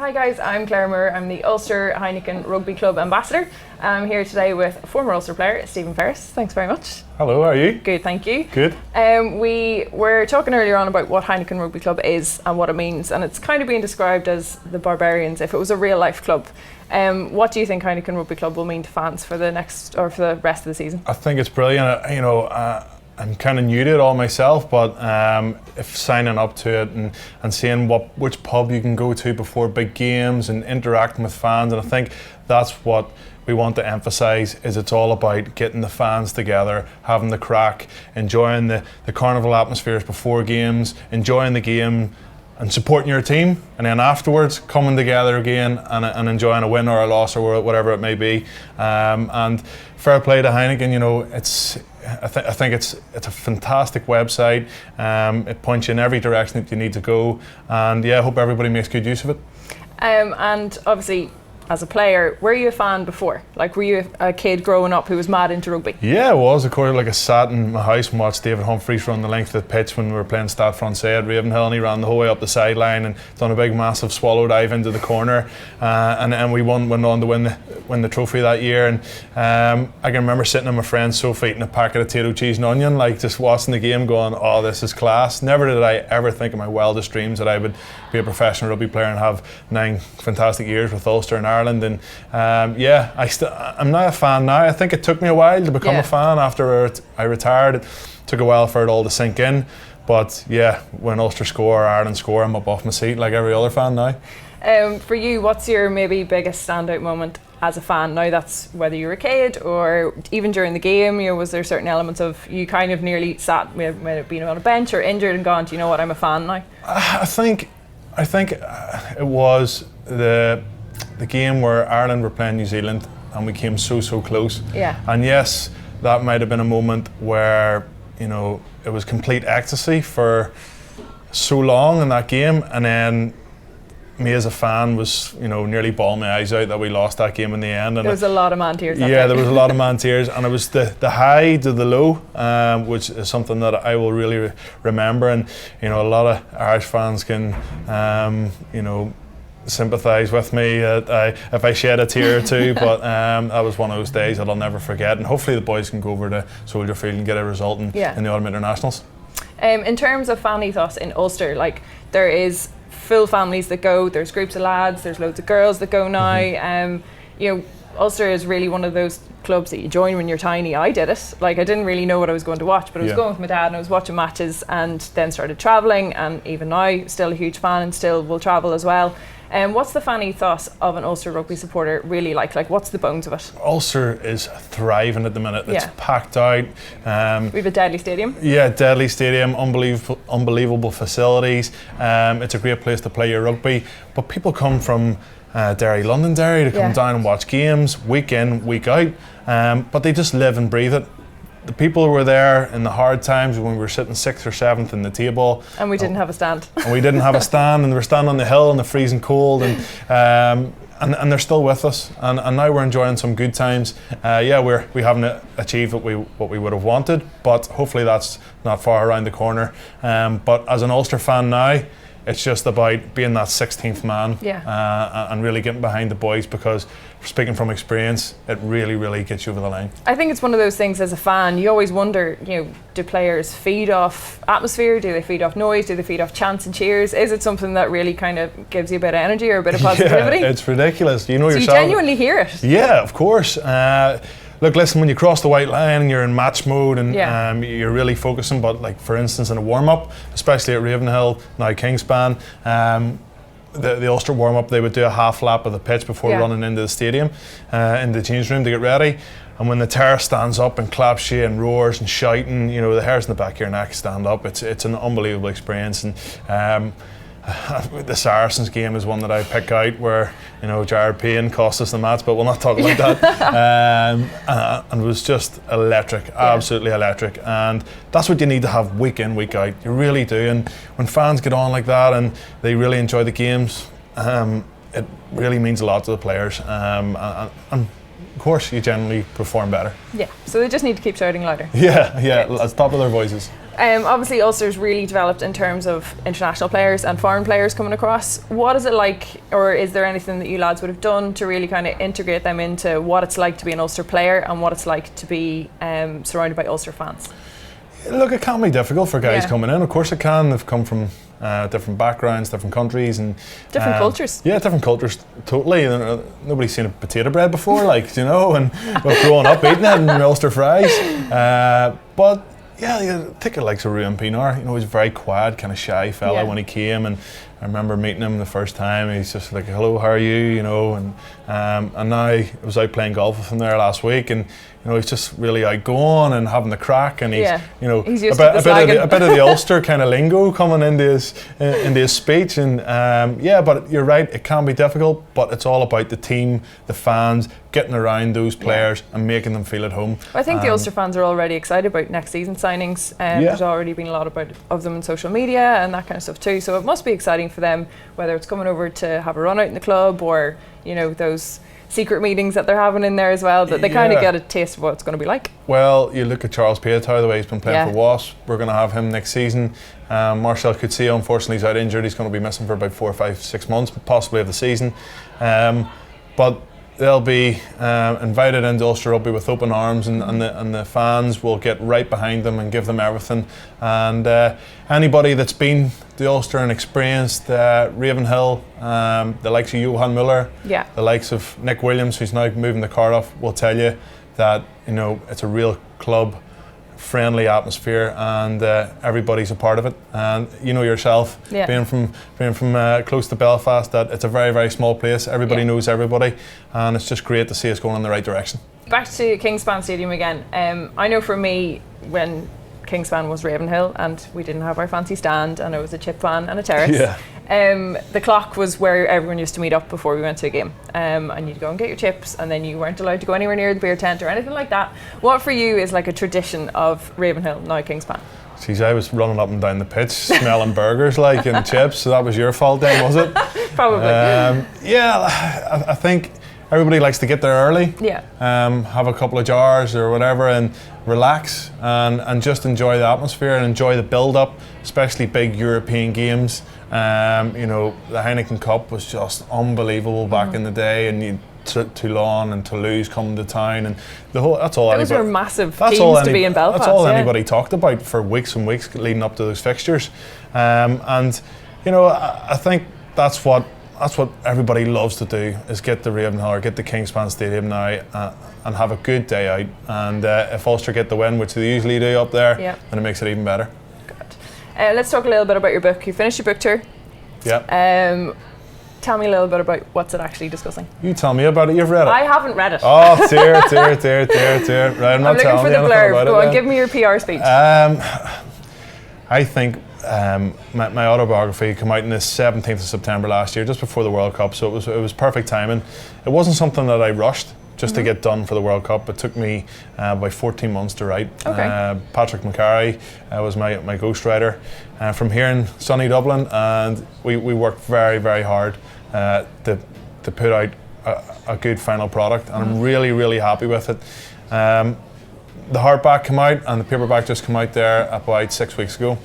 Hi guys, I'm Claire Moore. I'm the Ulster Heineken Rugby Club Ambassador. I'm here today with former Ulster player Stephen Ferris. Thanks very much. Hello, how are you? Good, thank you. Good. We were talking earlier on about what Heineken Rugby Club is and what it means, and it's kind of being described as the Barbarians if it was a real life club. What do you think Heineken Rugby Club will mean to fans for the next or for the rest of the season? I think it's brilliant. I'm kind of new to it all myself, but if signing up to it and seeing which pub you can go to before big games and interacting with fans, and I think that's what we want to emphasise, is it's all about getting the fans together, having the crack, enjoying the carnival atmospheres before games, enjoying the game and supporting your team, and then afterwards coming together again and enjoying a win or a loss or whatever it may be. And fair play to Heineken. I think it's a fantastic website. It points you in every direction that you need to go, and I hope everybody makes good use of it. And obviously, as a player, were you a fan before? Like, were you a kid growing up who was mad into rugby? Yeah, I was. Of course, I sat in my house and watched David Humphreys run the length of the pitch when we were playing Stade Francais at Ravenhill, and he ran the whole way up the sideline and done a big, massive swallow dive into the corner, and we went on to win the trophy that year. And I can remember sitting on my friend's sofa eating a packet of potato, cheese and onion, just watching the game, going, "Oh, this is class." Never did I ever think in my wildest dreams that I would be a professional rugby player and have 9 fantastic years with Ulster and Ireland. And I'm not a fan now. I think it took me a while to become a fan after I retired. It took a while for it all to sink in, but when Ulster score or Ireland score, I'm up off my seat like every other fan now. For you, what's your maybe biggest standout moment as a fan? Now, that's whether you were a kid or even during the game. Was there certain elements of you kind of nearly sat, may have been on a bench or injured, and gone, "Do you know what, I'm a fan now"? I think it was the game where Ireland were playing New Zealand and we came so close. Yeah. And yes, that might have been a moment where it was complete ecstasy for so long in that game, and then me as a fan was nearly bawling my eyes out that we lost that game in the end. And there was a lot of man tears. There was a lot of man tears, and it was the high to the low, which is something that I will really remember. And a lot of Irish fans can sympathise with me if I shed a tear or two, but that was one of those days that I'll never forget, and hopefully the boys can go over to Soldier Field and get a result in the autumn internationals. In terms of fan ethos in Ulster, there is full families that go, there's groups of lads, there's loads of girls that go now. Ulster is really one of those clubs that you join when you're tiny. I did it. I didn't really know what I was going to watch, but I was going with my dad and I was watching matches, and then started travelling, and even now still a huge fan and still will travel as well. What's the fan ethos of an Ulster rugby supporter really like? What's the bones of it? Ulster is thriving at the minute. It's packed out. We have a deadly stadium. Yeah, deadly stadium, unbelievable facilities. It's a great place to play your rugby. But people come from Londonderry to come down and watch games week in, week out. But they just live and breathe it. The people who were there in the hard times when we were sitting 6th or 7th in the table. And we didn't have a stand. And we didn't have a stand, and they were standing on the hill in the freezing cold, and they're still with us. And now we're enjoying some good times. We haven't achieved what we would have wanted, but hopefully that's not far around the corner. But as an Ulster fan now, it's just about being that 16th man and really getting behind the boys, because speaking from experience, it really gets you over the line. I think it's one of those things as a fan, you always wonder, do players feed off atmosphere? Do they feed off noise? Do they feed off chants and cheers? Is it something that really kind of gives you a bit of energy or a bit of positivity? Yeah, it's ridiculous. You yourself. You genuinely hear it? Yeah, of course. Look, listen, when you cross the white line and you're in match mode and you're really focusing, but for instance in a warm-up, especially at Ravenhill, now Kingspan, the Ulster warm-up, they would do a half lap of the pitch before running into the stadium, in the change room to get ready. And when the terrace stands up and claps you and roars and shouting, the hairs in the back of your neck stand up. It's an unbelievable experience. And the Saracens game is one that I pick out where Jared Payne cost us the match, but we'll not talk about that. And it was just electric, absolutely electric, and that's what you need to have week in, week out. You really do. And when fans get on like that and they really enjoy the games, it really means a lot to the players, and of course you generally perform better. So they just need to keep shouting louder. At the top of their voices. Obviously Ulster's really developed in terms of international players and foreign players coming across. What is it like, or is there anything that you lads would have done to really kind of integrate them into what it's like to be an Ulster player and what it's like to be surrounded by Ulster fans? Look, it can be difficult for guys coming in. Of course it can. They've come from different backgrounds, different countries, and different cultures. Yeah, different cultures, totally. Nobody's seen a potato bread before, like, you know, and we're growing up eating it and Ulster fries. But yeah, take it like Ruan Pinar. You know, he's a very quiet, kind of shy fella when he came, and I remember meeting him the first time. He's just like, "Hello, how are you?" You know, and now I was out playing golf with him there last week, and you know, he's just really outgoing and having the crack, and he's you know, he's a bit of the Ulster kind of lingo coming into his speech, and but you're right, it can be difficult, but it's all about the team, the fans, getting around those players and making them feel at home. I think the Ulster fans are already excited about next season signings. There's already been a lot of them on social media and that kind of stuff too, so it must be exciting for them, whether it's coming over to have a run out in the club or, you know, those secret meetings that they're having in there as well, that they kind of get a taste of what it's going to be like. Well, you look at Charles Piatow, the way he's been playing for Wasps. We're going to have him next season. Marcel Coetzee, unfortunately, he's out injured. He's going to be missing for about 4, 5, 6 months, possibly of the season. But they'll be invited into Ulster Rugby with open arms, and the fans will get right behind them and give them everything. And anybody that's been to Ulster and experienced Ravenhill, the likes of Johan Muller, the likes of Nick Williams, who's now moving the Cardiff, will tell you that, you know, it's a real club, friendly atmosphere, and everybody's a part of it. And you know yourself, being from close to Belfast, that it's a very, very small place. Everybody knows everybody, and it's just great to see us going in the right direction. Back to Kingspan Stadium again. I know for me, when Kingspan was Ravenhill and we didn't have our fancy stand and it was a chip van and a terrace, the clock was where everyone used to meet up before we went to a game, and you'd go and get your chips, and then you weren't allowed to go anywhere near the beer tent or anything like that. What for you is like a tradition of Ravenhill, now Kingspan? Jeez, I was running up and down the pitch smelling burgers like and chips, so that was your fault then, was it? Probably. I think everybody likes to get there early, have a couple of jars or whatever, and relax and just enjoy the atmosphere and enjoy the build-up, especially big European games. You know, the Heineken Cup was just unbelievable back in the day, and Toulon and Toulouse come to town, and those were massive teams to be in Belfast. That's all anybody talked about for weeks and weeks leading up to those fixtures. And you know, I think that's what everybody loves to do, is get to Ravenhill or get to Kingspan Stadium now and have a good day out. And if Ulster get the win, which they usually do up there, then it makes it even better. Good. Let's talk a little bit about your book. You finished your book tour. Yeah. Tell me a little bit about what's it actually discussing. You tell me about it. You've read it. I haven't read it. Oh, tear. Right, I'm looking for the blurb. Go on, give me your PR speech. I think my autobiography came out on the 17th of September last year, just before the World Cup, so it was perfect timing. It wasn't something that I rushed just to get done for the World Cup. It took me about 14 months to write. Patrick McCarry was my ghostwriter from here in sunny Dublin, and we worked very, very hard to put out a good final product, and I'm really, really happy with it. The hardback came out and the paperback just came out there about 6 weeks ago.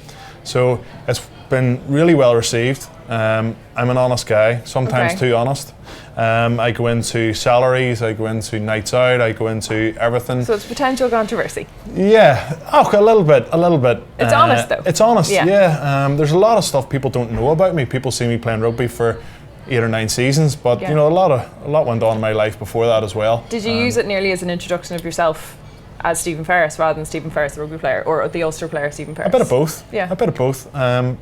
So it's been really well received. I'm an honest guy, sometimes too honest. I go into salaries, I go into nights out, I go into everything. So it's potential controversy. Yeah, a little bit. It's honest though. It's honest, yeah. There's a lot of stuff people don't know about me. People see me playing rugby for 8 or 9 seasons, but you know, a lot went on in my life before that as well. Did you use it nearly as an introduction of yourself as Stephen Ferris rather than Stephen Ferris, the rugby player, or the Ulster player Stephen Ferris? A bit of both. Yeah. A bit of both. And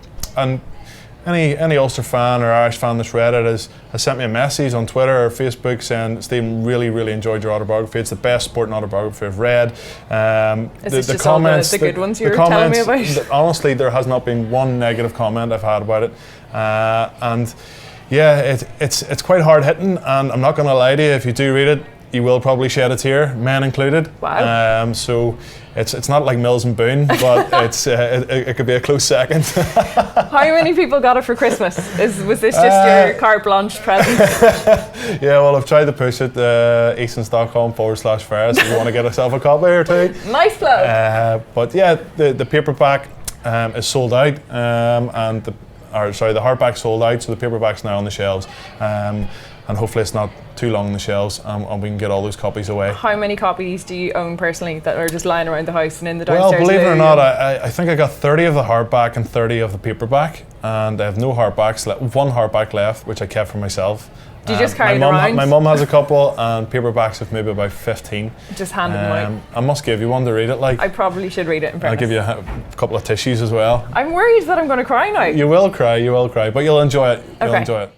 any Ulster fan or Irish fan that's read it has sent me a message on Twitter or Facebook saying, Stephen, really, really enjoyed your autobiography. It's the best sporting autobiography I've read. Is this just comments, all the good ones you were telling me about? Honestly, there has not been one negative comment I've had about it. And yeah, it's quite hard hitting, and I'm not going to lie to you, if you do read it, you will probably shed a tear, men included. Wow. So it's not like Mills and Boone, but it could be a close second. How many people got it for Christmas? Was this just your carte blanche present? Yeah, well, I've tried to push it, eastonstockholm.com/Ferris if you want to get yourself a copy or two. Nice plug. But yeah, the paperback, is sold out, and the hardback sold out, so the paperback's now on the shelves, and hopefully it's not too long on the shelves, and we can get all those copies away. How many copies do you own personally that are just lying around the house and in the downstairs? Well, believe it or not, I think I got 30 of the hardback and 30 of the paperback, and I have no hardbacks left. One hardback left, which I kept for myself. Do you just carry it around? My mum has a couple, and paperbacks have maybe about 15. Just hand them out. I must give you one to read it. Like, I probably should read it in I'll fairness. give you a couple of tissues as well. I'm worried that I'm going to cry now. You will cry, but you'll enjoy it. You'll enjoy it.